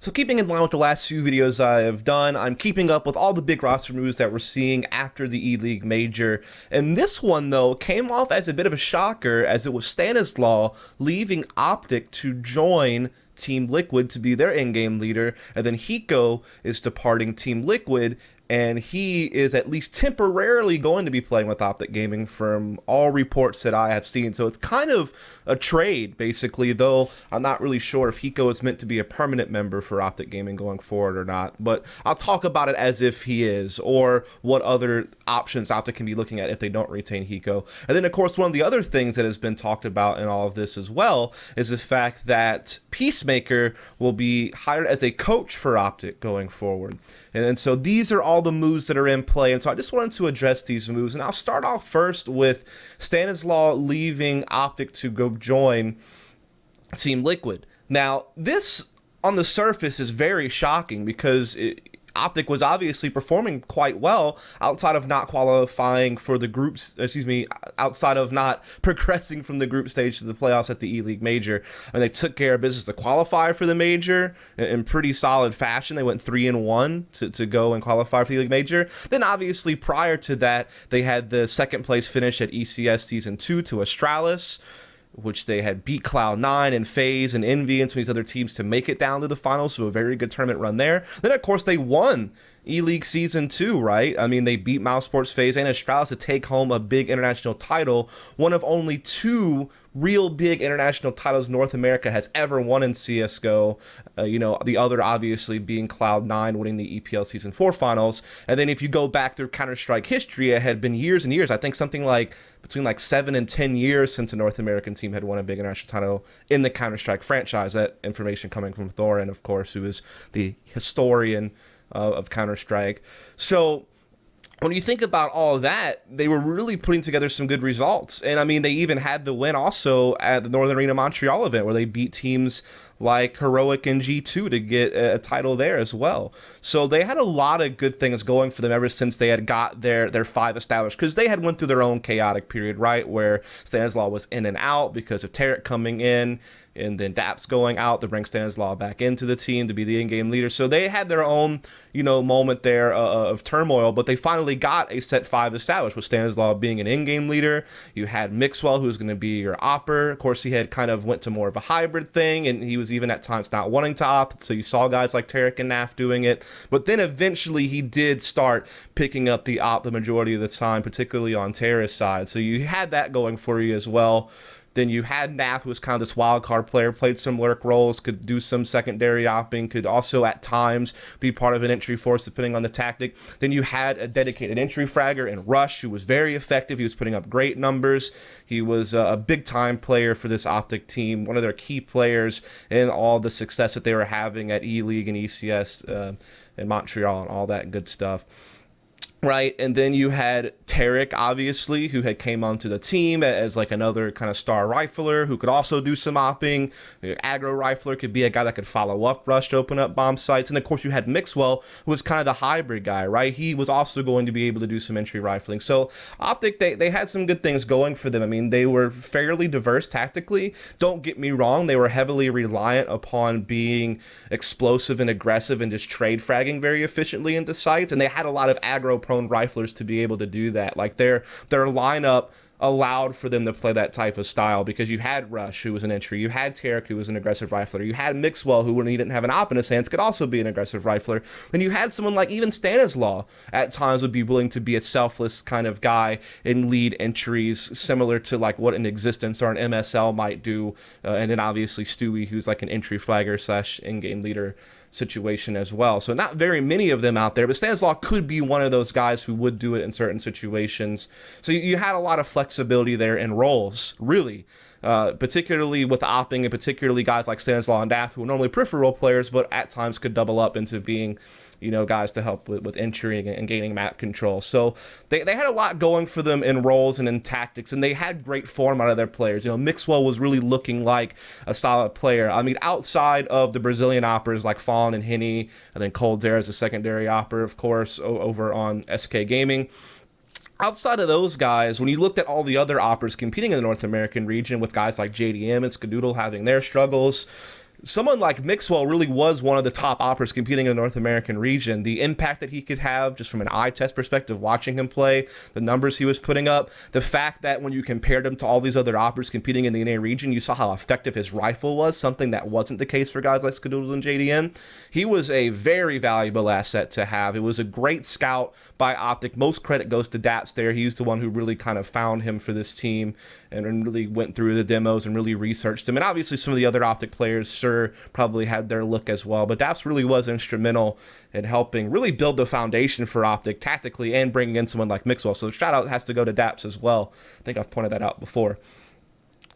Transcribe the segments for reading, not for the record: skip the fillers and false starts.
So keeping in line with the last few videos I have done, I'm keeping up with all the big roster moves that we're seeing after the E-League Major. And this one, though, came off as a bit of a shocker, as it was Stanislaw leaving OpTic to join Team Liquid to be their in-game leader, and then Hiko is departing Team Liquid, and he is at least temporarily going to be playing with OpTic Gaming from all reports that I have seen. So it's kind of a trade, basically, though I'm not really sure if Hiko is meant to be a permanent member for OpTic Gaming going forward or not. But I'll talk about it as if he is, or what other options OpTic can be looking at if they don't retain Hiko. And then, of course, one of the other things that has been talked about in all of this as well is the fact that Peacemaker will be hired as a coach for OpTic going forward. And so these are all the moves that are in play, and so I just wanted to address these moves. And I'll start off first with Stanislaw leaving OpTic to go join Team Liquid. Now, this on the surface is very shocking because OpTic was obviously performing quite well outside of not qualifying for the groups, outside of not progressing from the group stage to the playoffs at the E-League Major. And they took care of business to qualify for the Major in pretty solid fashion. They went 3-1 to go and qualify for the E-League Major. Then obviously prior to that, they had the second place finish at ECS Season 2 to Astralis, which they had beat Cloud9 and FaZe and Envy and some of these other teams to make it down to the finals, so a very good tournament run there. Then, of course, they won E-League Season 2, right? I mean, they beat Mousesports, FaZe, and Astralis to take home a big international title, one of only two real big international titles North America has ever won in CSGO. The other obviously being Cloud9 winning the EPL Season 4 finals. And then if you go back through Counter-Strike history, it had been years and years, I think something like between 7 and 10 years since a North American team had won a big international title in the Counter-Strike franchise. That information coming from Thorin, of course, who is the historian of Counter-Strike. So when you think about all of that, they were really putting together some good results. And I mean, they even had the win also at the Northern Arena Montreal event where they beat teams like Heroic and G2 to get a title there as well. So they had a lot of good things going for them ever since they had got their 5 established, because they had went through their own chaotic period, right, where Stanislaw was in and out because of Tarek coming in, and then Daps going out to bring Stanislaw back into the team to be the in-game leader. So they had their own, moment there of turmoil, but they finally got a set 5 established with Stanislaw being an in-game leader. You had Mixwell, who was going to be your opper. Of course, he had kind of went to more of a hybrid thing, and he was even at times not wanting to opt. So you saw guys like Tarek and Naf doing it. But then eventually he did start picking up the op the majority of the time, particularly on Terra's side. So you had that going for you as well. Then you had Naf, who was kind of this wild card player, played some lurk roles, could do some secondary opping, could also at times be part of an entry force depending on the tactic. Then you had a dedicated entry fragger in Rush, who was very effective. He was putting up great numbers. He was a big-time player for this OpTic team, one of their key players in all the success that they were having at E-League and ECS in Montreal and all that good stuff. Right, and then you had Tarek, obviously, who had came onto the team as like another kind of star rifler who could also do some opping. Aggro rifler could be a guy that could follow up Rush to open up bomb sites. And of course you had Mixwell, who was kind of the hybrid guy, right? He was also going to be able to do some entry rifling. So OpTic, they had some good things going for them. I mean, they were fairly diverse tactically. Don't get me wrong, they were heavily reliant upon being explosive and aggressive and just trade fragging very efficiently into sites. And they had a lot of aggro prone riflers to be able to do that. Like their lineup allowed for them to play that type of style, because you had Rush, who was an entry, you had Tarek, who was an aggressive rifler, you had Mixwell, who, when he didn't have an op in his hands, could also be an aggressive rifler, and you had someone like even Stanislaw at times would be willing to be a selfless kind of guy and lead entries similar to like what an Existence or an MSL might do, and then obviously Stewie, who's like an entry flagger / in-game leader situation as well. So not very many of them out there, but Stanislaw could be one of those guys who would do it in certain situations. So you had a lot of flexibility there in roles, really, particularly with opping, and particularly guys like Stanislaw and Daff, who are normally peripheral players, but at times could double up into being guys to help with entry and gaining map control. So they had a lot going for them in roles and in tactics, and they had great form out of their players. Mixwell was really looking like a solid player. I mean, outside of the Brazilian oppers like Fawn and Henny, and then Coldzera as a secondary opper, of course, over on SK Gaming. Outside of those guys, when you looked at all the other oppers competing in the North American region with guys like JDM and Skadoodle having their struggles, someone like Mixwell really was one of the top operas competing in the North American region. The impact that he could have just from an eye test perspective, watching him play, the numbers he was putting up, the fact that when you compared him to all these other operas competing in the NA region, you saw how effective his rifle was, something that wasn't the case for guys like Skadoodle and JDM. He was a very valuable asset to have. It was a great scout by OpTic. Most credit goes to Daps there. He's the one who really kind of found him for this team and really went through the demos and really researched him. And obviously some of the other OpTic players probably had their look as well, but Daps really was instrumental in helping really build the foundation for OpTic tactically and bringing in someone like Mixwell. So the shout out has to go to Daps as well. I think I've pointed that out before.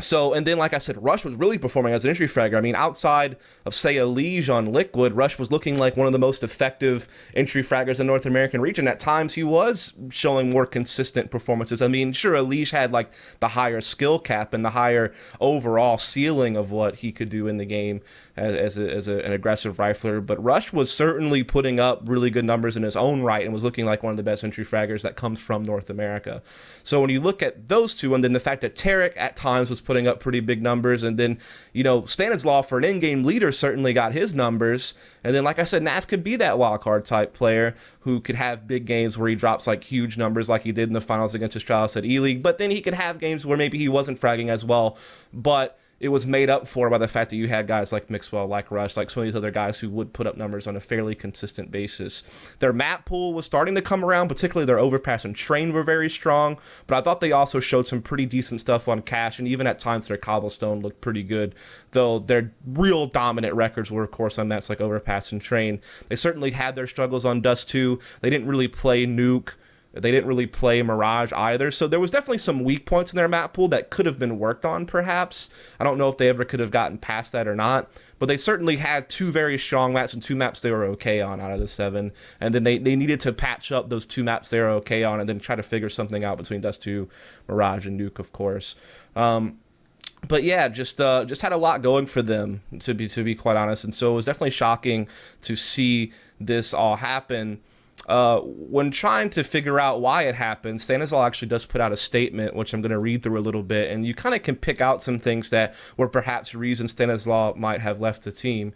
So, and then, like I said, Rush was really performing as an entry fragger. I mean, outside of, say, a Liege on Liquid, Rush was looking like one of the most effective entry fraggers in the North American region. At times, he was showing more consistent performances. I mean, sure, a Liege had, like, the higher skill cap and the higher overall ceiling of what he could do in the game as an aggressive rifler, but Rush was certainly putting up really good numbers in his own right and was looking like one of the best entry fraggers that comes from North America. So when you look at those two, and then the fact that Tarek at times was putting up pretty big numbers, and then, you know, Stanislaw for an in-game leader certainly got his numbers, and then, like I said, Nav could be that wildcard type player who could have big games where he drops like huge numbers like he did in the finals against Astralis at E-League, but then he could have games where maybe he wasn't fragging as well, but it was made up for by the fact that you had guys like Mixwell, like Rush, like some of these other guys who would put up numbers on a fairly consistent basis. Their map pool was starting to come around, particularly their overpass and train were very strong, but I thought they also showed some pretty decent stuff on cash, and even at times their cobblestone looked pretty good, though their real dominant records were, of course, on maps like overpass and train. They certainly had their struggles on Dust 2. They didn't really play Nuke. They didn't really play Mirage either, so there was definitely some weak points in their map pool that could have been worked on, perhaps. I don't know if they ever could have gotten past that or not, but they certainly had two very strong maps and two maps they were okay on out of the 7, and then they needed to patch up those two maps they were okay on and then try to figure something out between Dust 2, Mirage, and Nuke, of course. But yeah, just had a lot going for them, to be quite honest, and so it was definitely shocking to see this all happen. When trying to figure out why it happened, Stanislaw actually does put out a statement, which I'm going to read through a little bit, and you kind of can pick out some things that were perhaps reasons Stanislaw might have left the team.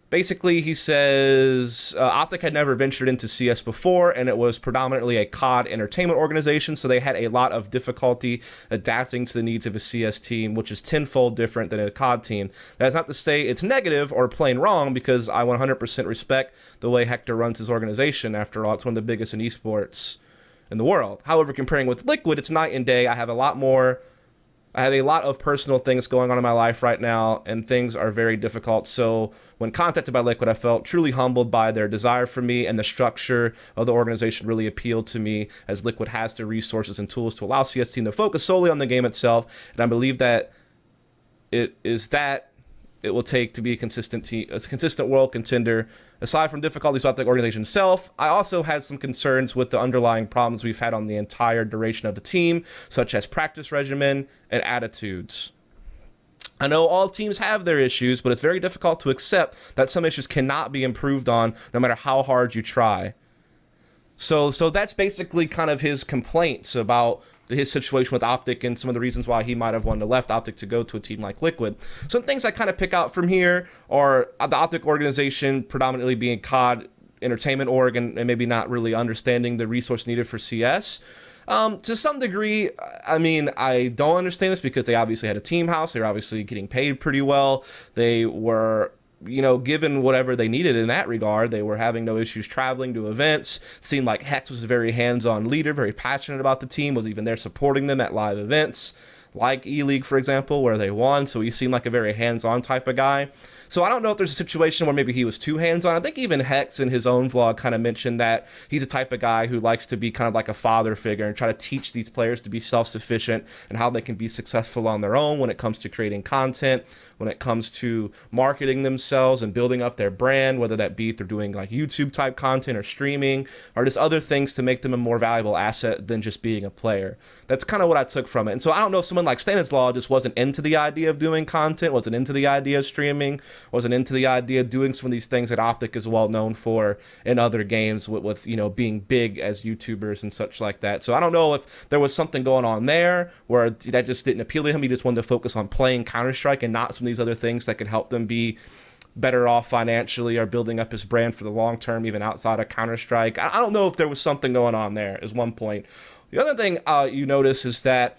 Basically, he says, OpTic had never ventured into CS before, and it was predominantly a COD entertainment organization, so they had a lot of difficulty adapting to the needs of a CS team, which is tenfold different than a COD team. That's not to say it's negative or plain wrong, because I 100% respect the way Hector runs his organization. After all, it's one of the biggest in esports in the world. However, comparing with Liquid, it's night and day. I have a lot of personal things going on in my life right now, and things are very difficult. So when contacted by Liquid, I felt truly humbled by their desire for me, and the structure of the organization really appealed to me, as Liquid has the resources and tools to allow CS team to focus solely on the game itself. And I believe that it will take to be a consistent world contender. Aside from difficulties about the organization itself, I also had some concerns with the underlying problems we've had on the entire duration of the team, such as practice regimen and attitudes. I know all teams have their issues, but it's very difficult to accept that some issues cannot be improved on no matter how hard you try. So that's basically kind of his complaints about his situation with OpTic and some of the reasons why he might have wanted to left OpTic to go to a team like Liquid. Some things I kind of pick out from here are the OpTic organization predominantly being COD entertainment org and maybe not really understanding the resource needed for CS. To some degree, I mean, I don't understand this because they obviously had a team house. They were obviously getting paid pretty well. They were, you know, given whatever they needed in that regard. They were having no issues traveling to events. It seemed like Hex was a very hands-on leader, very passionate about the team, was even there supporting them at live events, like E-League, for example, where they won. So he seemed like a very hands-on type of guy. So I don't know if there's a situation where maybe he was too hands-on. I think even Hex in his own vlog kind of mentioned that he's a type of guy who likes to be kind of like a father figure and try to teach these players to be self-sufficient and how they can be successful on their own when it comes to creating content, when it comes to marketing themselves and building up their brand, whether that be through doing like YouTube type content or streaming or just other things to make them a more valuable asset than just being a player. That's kind of what I took from it. And so I don't know if someone like Stanislaw just wasn't into the idea of doing content, wasn't into the idea of streaming, wasn't into the idea of doing some of these things that OpTic is well known for in other games with being big as YouTubers and such like that. So I don't know if there was something going on there where that just didn't appeal to him. He just wanted to focus on playing Counter-Strike and not some of these other things that could help them be better off financially or building up his brand for the long term, even outside of Counter-Strike. I don't know if there was something going on there is one point. The other thing you notice is that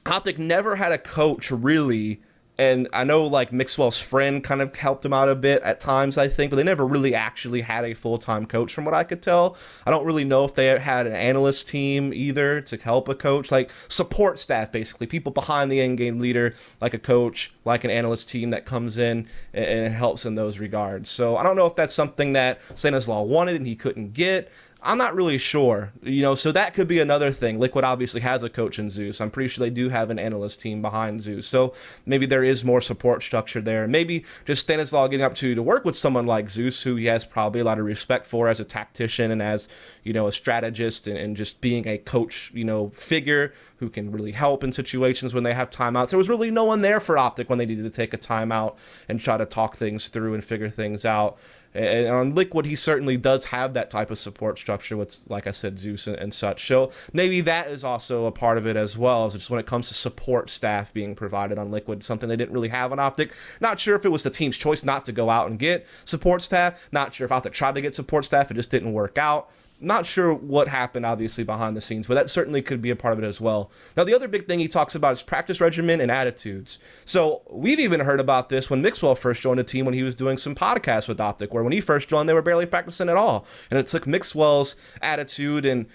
OpTic never had a coach really, and I know like Mixwell's friend kind of helped him out a bit at times, I think, but they never really actually had a full-time coach from what I could tell. I don't really know if they had an analyst team either to help a coach, like support staff basically, people behind the in-game leader, like a coach, like an analyst team that comes in and helps in those regards. So I don't know if that's something that Stanislaw wanted and he couldn't get. I'm not really sure, so that could be another thing. Liquid obviously has a coach in Zeus. I'm pretty sure they do have an analyst team behind Zeus. So maybe there is more support structure there. Maybe just Stanislaw getting up to work with someone like Zeus, who he has probably a lot of respect for as a tactician and as, a strategist and just being a coach, figure who can really help in situations when they have timeouts. There was really no one there for OpTic when they needed to take a timeout and try to talk things through and figure things out. And on Liquid, he certainly does have that type of support structure with, like I said, Zeus and such. So maybe that is also a part of it as well, as just when it comes to support staff being provided on Liquid, something they didn't really have on OpTic. Not sure if it was the team's choice not to go out and get support staff. Not sure if OpTic tried to get support staff. It just didn't work out. Not sure what happened, obviously, behind the scenes, but that certainly could be a part of it as well. Now, the other big thing he talks about is practice regimen and attitudes. So we've even heard about this when Mixwell first joined the team when he was doing some podcasts with OpTic, where when he first joined, they were barely practicing at all. And it took Mixwell's attitude and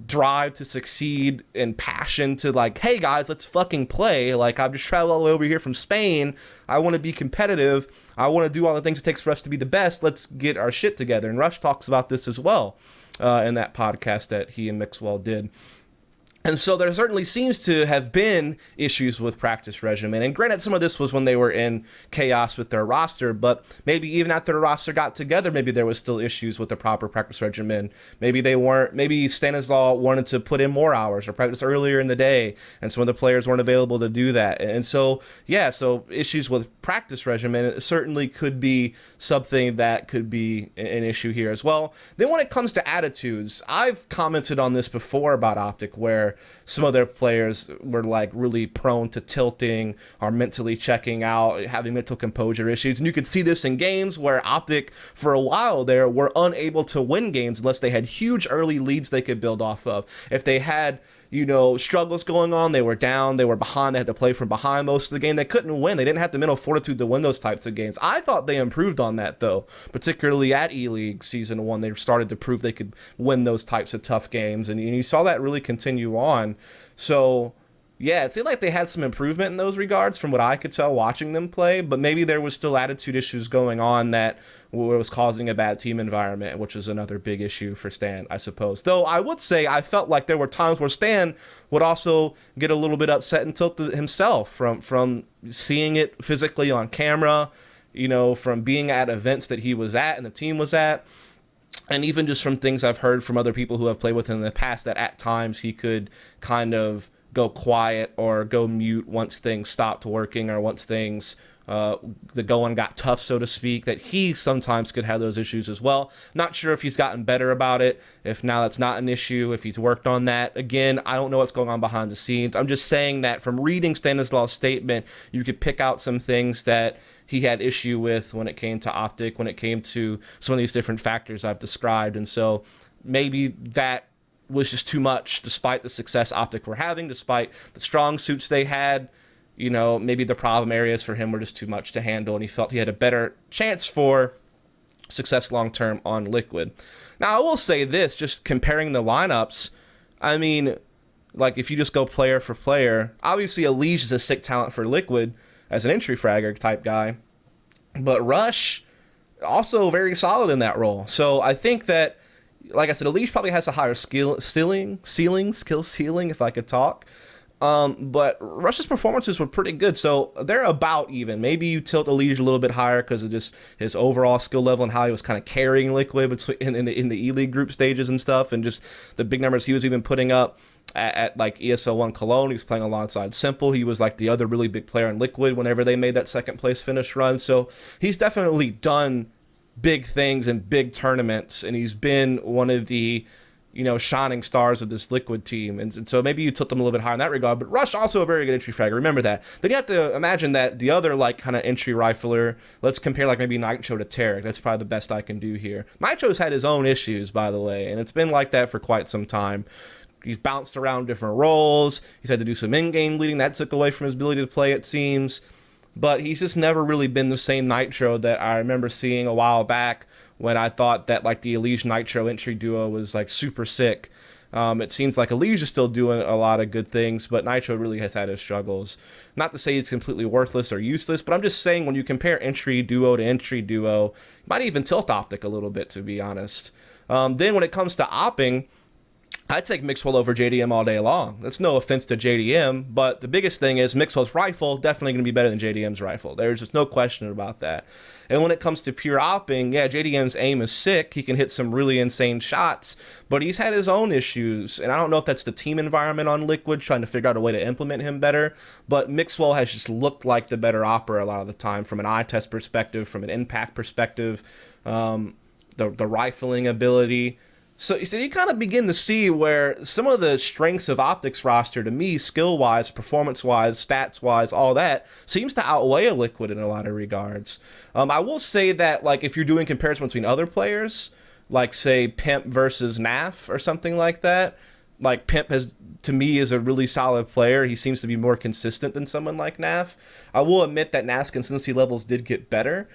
drive to succeed and passion to like, hey, guys, let's fucking play. Like, I've just traveled all the way over here from Spain. I want to be competitive. I want to do all the things it takes for us to be the best. Let's get our shit together. And Rush talks about this as well in that podcast that he and Mixwell did. And so there certainly seems to have been issues with practice regimen. And granted, some of this was when they were in chaos with their roster, but maybe even after the roster got together, maybe there was still issues with the proper practice regimen. Maybe Stanislaw wanted to put in more hours or practice earlier in the day, and some of the players weren't available to do that. And so, so issues with practice regimen certainly could be something that could be an issue here as well. Then when it comes to attitudes, I've commented on this before about OpTic, where some of their players were like really prone to tilting or mentally checking out, having mental composure issues. And you could see this in games where OpTic for a while there were unable to win games unless they had huge early leads they could build off of. If they had struggles going on, they were down, they were behind, they had to play from behind most of the game, they couldn't win. They didn't have the mental fortitude to win those types of games. I thought they improved on that, though, particularly at E-League Season 1. They started to prove they could win those types of tough games, and you saw that really continue on. So yeah, it seemed like they had some improvement in those regards from what I could tell watching them play, but maybe there was still attitude issues going on that was causing a bad team environment, which is another big issue for Stan, I suppose. Though I would say I felt like there were times where Stan would also get a little bit upset and tilted himself from seeing it physically on camera, from being at events that he was at and the team was at. And even just from things I've heard from other people who have played with him in the past, that at times he could kind of go quiet or go mute once things stopped working or once things the going got tough, so to speak, that he sometimes could have those issues as well. Not sure if he's gotten better about it, if now that's not an issue, if he's worked on that. Again, I don't know what's going on behind the scenes. I'm just saying that from reading Stanislaw's statement, you could pick out some things that he had issue with when it came to OpTic, when it came to some of these different factors I've described. And so maybe that was just too much, despite the success OpTic were having, despite the strong suits they had. Maybe the problem areas for him were just too much to handle, and he felt he had a better chance for success long-term on Liquid. Now, I will say this, just comparing the lineups, I mean, like, if you just go player for player, obviously Elige is a sick talent for Liquid as an entry fragger type guy, but Rush also very solid in that role. So I think that, like I said, Elige probably has a higher skill ceiling, if I could talk. But Rush's performances were pretty good, so they're about even. Maybe you tilt Elige a little bit higher because of just his overall skill level and how he was kind of carrying Liquid in the E-League group stages and stuff, and just the big numbers he was even putting up. at like ESL One Cologne. He was playing alongside Simple. He was like the other really big player in Liquid whenever they made that second place finish run. So he's definitely done big things in big tournaments, and he's been one of the, you know, shining stars of this Liquid team. And so maybe you took them a little bit higher in that regard. But Rush also a very good entry fragger. Remember that. Then you have to imagine that the other like kind of entry rifler, let's compare like maybe Nitro to Tarek. That's probably the best I can do here. Nitro's had his own issues, by the way, and it's been like that for quite some time. He's bounced around different roles. He's had to do some in-game leading. That took away from his ability to play, it seems. But he's just never really been the same Nitro that I remember seeing a while back when I thought that like the Elige Nitro entry duo was like super sick. It seems like Elige is still doing a lot of good things, but Nitro really has had his struggles. Not to say it's completely worthless or useless, but I'm just saying when you compare entry duo to entry duo, you might even tilt OpTic a little bit, to be honest. Then when it comes to opping, I'd take Mixwell over JDM all day long. That's no offense to JDM, but the biggest thing is Mixwell's rifle definitely going to be better than JDM's rifle. There's just no question about that. And when it comes to pure opping, yeah, JDM's aim is sick. He can hit some really insane shots, but he's had his own issues. And I don't know if that's the team environment on Liquid trying to figure out a way to implement him better, but Mixwell has just looked like the better opper a lot of the time from an eye test perspective, from an impact perspective, the rifling ability. So you kind of begin to see where some of the strengths of OpTic's roster, to me, skill-wise, performance-wise, stats-wise, all that, seems to outweigh a Liquid in a lot of regards. I will say that, like, if you're doing comparison between other players, like, say, Pimp versus Naf or something like that, like, Pimp has, to me, is a really solid player. He seems to be more consistent than someone like Naf. I will admit that Naf's consistency levels did get better.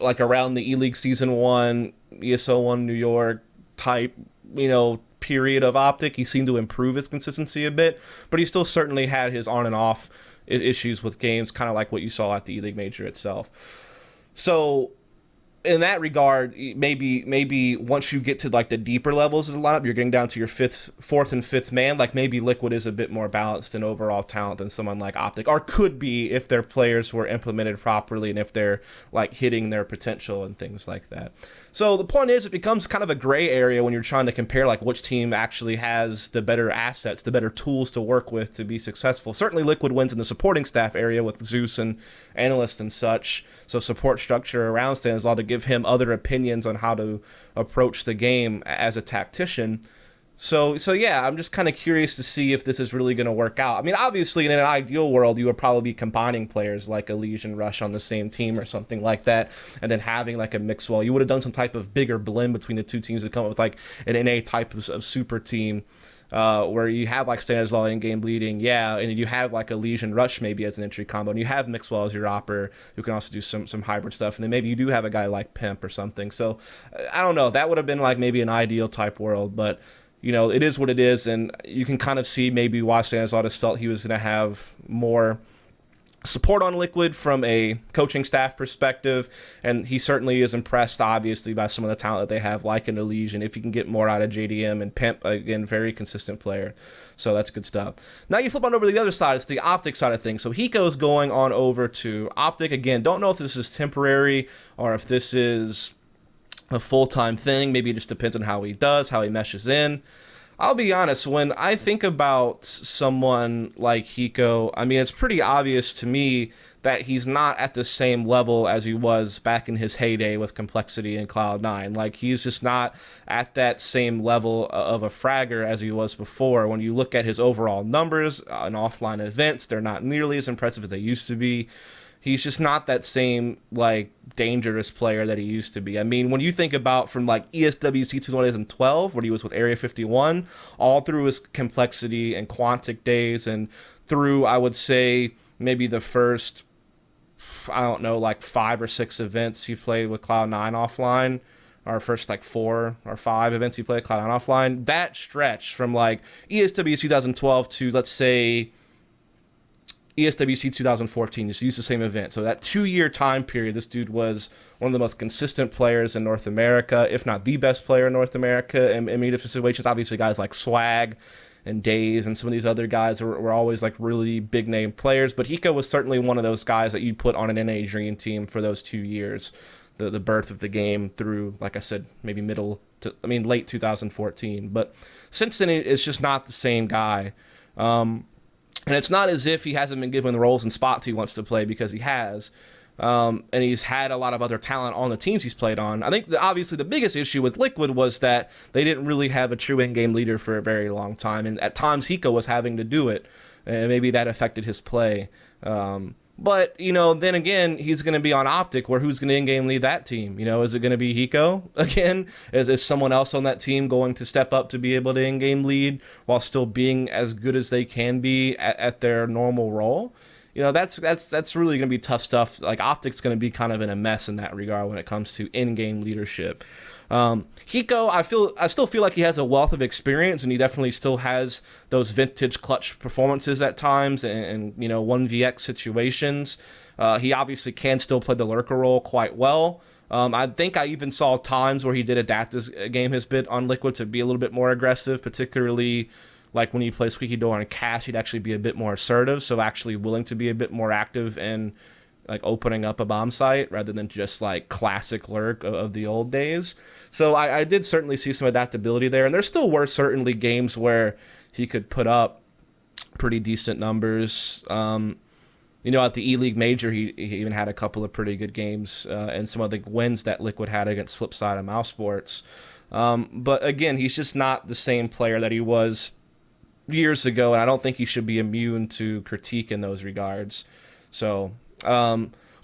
Like around the E-League Season 1, ESL 1 New York type, you know, period of OpTic, he seemed to improve his consistency a bit, but he still certainly had his on and off issues with games, kind of like what you saw at the E-League Major itself. So in that regard, maybe once you get to like the deeper levels of the lineup, you're getting down to your fourth and fifth man, like maybe Liquid is a bit more balanced in overall talent than someone like OpTic, or could be if their players were implemented properly and if they're like hitting their potential and things like that. So the point is, it becomes kind of a gray area when you're trying to compare like which team actually has the better assets, the better tools to work with to be successful. Certainly Liquid wins in the supporting staff area with Zeus and Analyst and such, so support structure around stanislaw to give him other opinions on how to approach the game as a tactician. So yeah, I'm just kind of curious to see if this is really going to work out. I mean, obviously, in an ideal world, you would probably be combining players like Elige and Rush on the same team or something like that, and then having like a Mixwell. You would have done some type of bigger blend between the two teams to come up with like an NA type of super team, where you have like stanislaw in-game bleeding, yeah, and you have like Elige and Rush maybe as an entry combo, and you have Mixwell as your opper who can also do some hybrid stuff, and then maybe you do have a guy like Pimp or something. So I don't know, that would have been like maybe an ideal type world, but you know, it is what it is, and you can kind of see maybe why stanislaw just felt he was going to have more support on Liquid from a coaching staff perspective, and he certainly is impressed, obviously, by some of the talent that they have, like an Elige, and if you can get more out of JDM and Pimp, again, very consistent player, so that's good stuff. Now you flip on over to the other side, it's the OpTic side of things. So Hiko's going on over to OpTic. Again, don't know if this is temporary or if this is a full-time thing. Maybe it just depends on how he does, how he meshes in. I'll be honest, when I think about someone like Hiko, I mean, it's pretty obvious to me that he's not at the same level as he was back in his heyday with Complexity and Cloud9. Like, he's just not at that same level of a fragger as he was before. When you look at his overall numbers in offline events, they're not nearly as impressive as they used to be. He's just not that same, like, dangerous player that he used to be. I mean, when you think about from, like, ESWC 2012, when he was with Area 51, all through his Complexity and Quantic days, and through, I would say, maybe the first, I don't know, like 5 or 6 events he played with Cloud9 offline, our first, like, 4 or 5 events he played Cloud9 offline, that stretch from, like, ESWC 2012 to, let's say, ESWC 2014, just use the same event. So that 2-year time period, this dude was one of the most consistent players in North America, if not the best player in North America in many different situations. Obviously, guys like Swag and Days and some of these other guys were always like really big name players. But Hiko was certainly one of those guys that you'd put on an NA Dream Team for those 2 years, the birth of the game through, like I said, maybe late 2014. But since then, it's just not the same guy. And it's not as if he hasn't been given the roles and spots he wants to play, because he has. And he's had a lot of other talent on the teams he's played on. I think obviously the biggest issue with Liquid was that they didn't really have a true in-game leader for a very long time, and at times Hiko was having to do it, and maybe that affected his play. But, then again, he's going to be on OpTic, where who's going to in-game lead that team? Is it going to be Hiko again? Is someone else on that team going to step up to be able to in-game lead while still being as good as they can be at their normal role? That's really going to be tough stuff. Like, OpTic's going to be kind of in a mess in that regard when it comes to in-game leadership. Hiko, I still feel like he has a wealth of experience, and he definitely still has those vintage clutch performances at times, and 1vx situations. He obviously can still play the lurker role quite well. I think I even saw times where he did adapt his game his bit on Liquid to be a little bit more aggressive, particularly like when you play Squeaky Door and Cash, he'd actually be a bit more assertive, so actually willing to be a bit more active in like opening up a bomb site rather than just like classic lurk of the old days. So I did certainly see some adaptability there, and there still were certainly games where he could put up pretty decent numbers. At the E-League Major, he even had a couple of pretty good games, and some of the wins that Liquid had against Flipside and Mousesports. But again, he's just not the same player that he was years ago, and I don't think he should be immune to critique in those regards. So,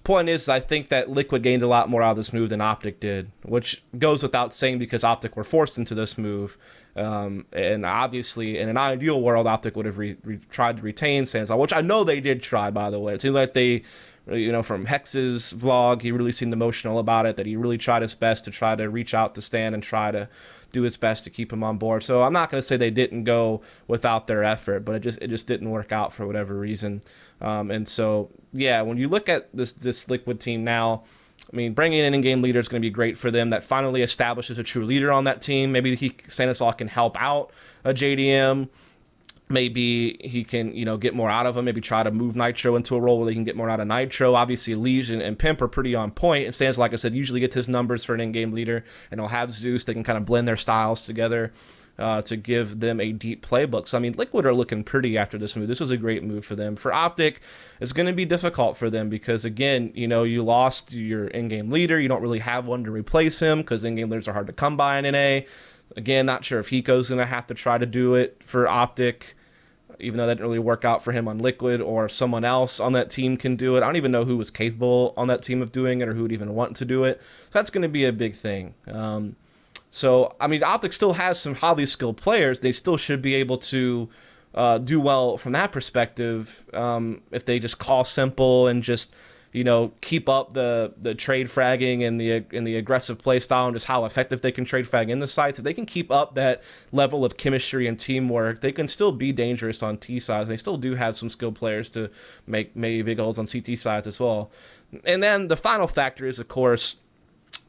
point is, I think that Liquid gained a lot more out of this move than OpTic did, which goes without saying because OpTic were forced into this move. And obviously, in an ideal world, OpTic would have tried to retain stanislaw, which I know they did try, by the way. It seems like they, from Hex's vlog, he really seemed emotional about it, that he really tried his best to try to reach out to Stan and try to do his best to keep him on board. So I'm not going to say they didn't go without their effort, but it just didn't work out for whatever reason. And so, yeah, when you look at this Liquid team now, I mean, bringing in in-game leader is going to be great for them. That finally establishes a true leader on that team. Maybe stanislaw can help out a JDM. Maybe he can, get more out of him. Maybe try to move Nitro into a role where they can get more out of Nitro. Obviously, Legion and Pimp are pretty on point. And stanislaw, like I said, usually gets his numbers for an in-game leader. And he'll have Zeus. They can kind of blend their styles together to give them a deep playbook. So, I mean, Liquid are looking pretty after this move. This was a great move for them. For OpTic, it's going to be difficult for them because, again, you lost your in-game leader. You don't really have one to replace him because in-game leaders are hard to come by in NA. Again, not sure if Hiko's going to have to try to do it for OpTic, even though that didn't really work out for him on Liquid, or if someone else on that team can do it. I don't even know who was capable on that team of doing it or who would even want to do it. So that's going to be a big thing. So, I mean, OpTic still has some highly skilled players. They still should be able to do well from that perspective if they just call simple and just, keep up the trade fragging and the aggressive play style and just how effective they can trade frag in the sites. If they can keep up that level of chemistry and teamwork, they can still be dangerous on T sides. They still do have some skilled players to make maybe big holes on CT sides as well. And then the final factor is, of course,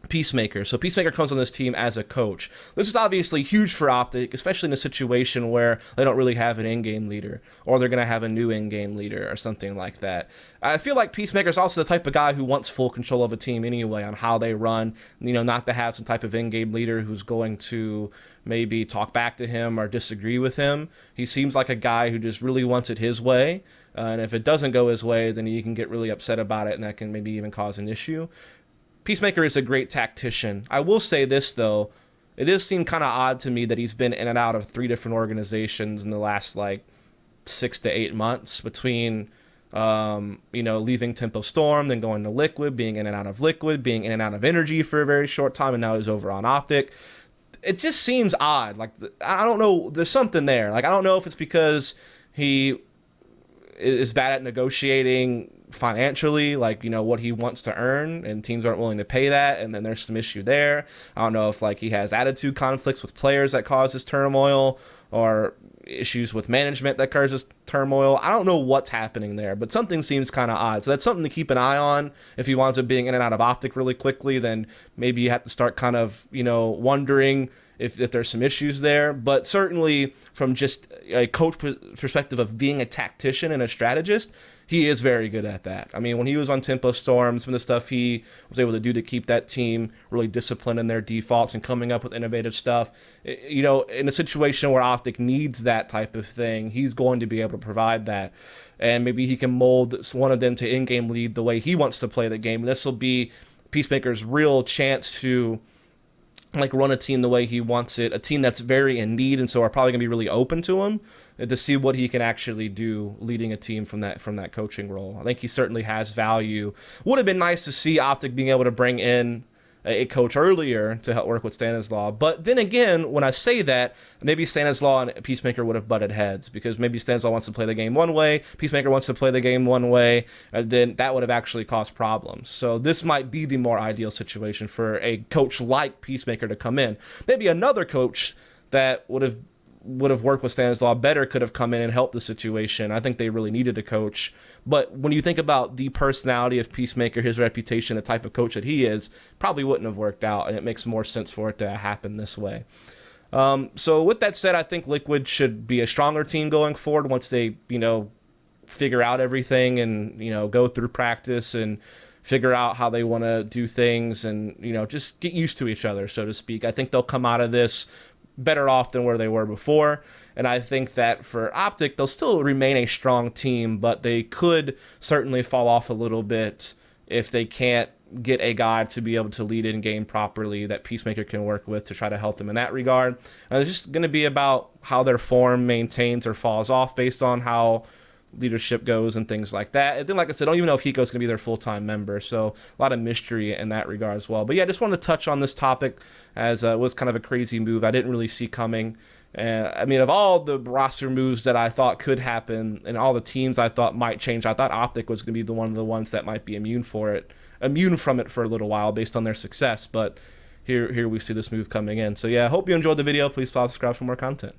Peacemaker. So Peacemaker comes on this team as a coach. This is obviously huge for OpTic, especially in a situation where they don't really have an in-game leader, or they're going to have a new in-game leader or something like that. I feel like Peacemaker is also the type of guy who wants full control of a team anyway on how they run, not to have some type of in-game leader who's going to maybe talk back to him or disagree with him. He seems like a guy who just really wants it his way. And if it doesn't go his way, then he can get really upset about it, and that can maybe even cause an issue. Peacemaker is a great tactician. I will say this, though. It does seem kind of odd to me that he's been in and out of 3 different organizations in the last, 6 to 8 months between, leaving Tempo Storm, then going to Liquid, being in and out of Liquid, being in and out of Energy for a very short time, and now he's over on OpTic. It just seems odd. I don't know. There's something there. I don't know if it's because he is bad at negotiating financially, what he wants to earn, and teams aren't willing to pay that, and then there's some issue there. I don't know if he has attitude conflicts with players that causes turmoil, or issues with management that causes turmoil. I don't know what's happening there, but something seems kind of odd. So that's something to keep an eye on. If he winds up being in and out of OpTic really quickly, then maybe you have to start kind of, wondering if there's some issues there. But certainly from just a coach perspective of being a tactician and a strategist, he is very good at that. I mean, when he was on Tempo Storm, some of the stuff he was able to do to keep that team really disciplined in their defaults and coming up with innovative stuff, you know, in a situation where OpTic needs that type of thing, he's going to be able to provide that. And maybe he can mold one of them to in-game lead the way he wants to play the game. And this will be Peacemaker's real chance to like run a team the way he wants it, a team that's very in need, and so are probably gonna be really open to him to see what he can actually do leading a team from that coaching role. I think he certainly has value. Would have been nice to see OpTic being able to bring in a coach earlier to help work with Stanislaw. But then again, when I say that, maybe Stanislaw and Peacemaker would have butted heads, because maybe Stanislaw wants to play the game one way, Peacemaker wants to play the game one way, and then that would have actually caused problems. So this might be the more ideal situation for a coach like Peacemaker to come in. Maybe another coach that would have worked with Stanislaw better could have come in and helped the situation. I think they really needed a coach. But when you think about the personality of Peacemaker, his reputation, the type of coach that he is, probably wouldn't have worked out, and it makes more sense for it to happen this way. So with that said, I think Liquid should be a stronger team going forward once they, you know, figure out everything and, you know, go through practice and figure out how they want to do things and, you know, just get used to each other, so to speak. I think they'll come out of this better off than where they were before. And I think that for OpTic, they'll still remain a strong team, but they could certainly fall off a little bit if they can't get a guy to be able to lead in game properly that Peacemaker can work with to try to help them in that regard. And it's just going to be about how their form maintains or falls off based on how leadership goes and things like that. And then, like I said, I don't even know if Hiko's going to be their full-time member, so a lot of mystery in that regard as well. But yeah, I just wanted to touch on this topic, as it was kind of a crazy move I didn't really see coming. I mean, of all the roster moves that I thought could happen and all the teams I thought might change, I thought OpTic was going to be one of the ones that might be immune from it for a little while based on their success. But here we see this move coming in. So yeah, I hope you enjoyed the video. Please follow, subscribe for more content.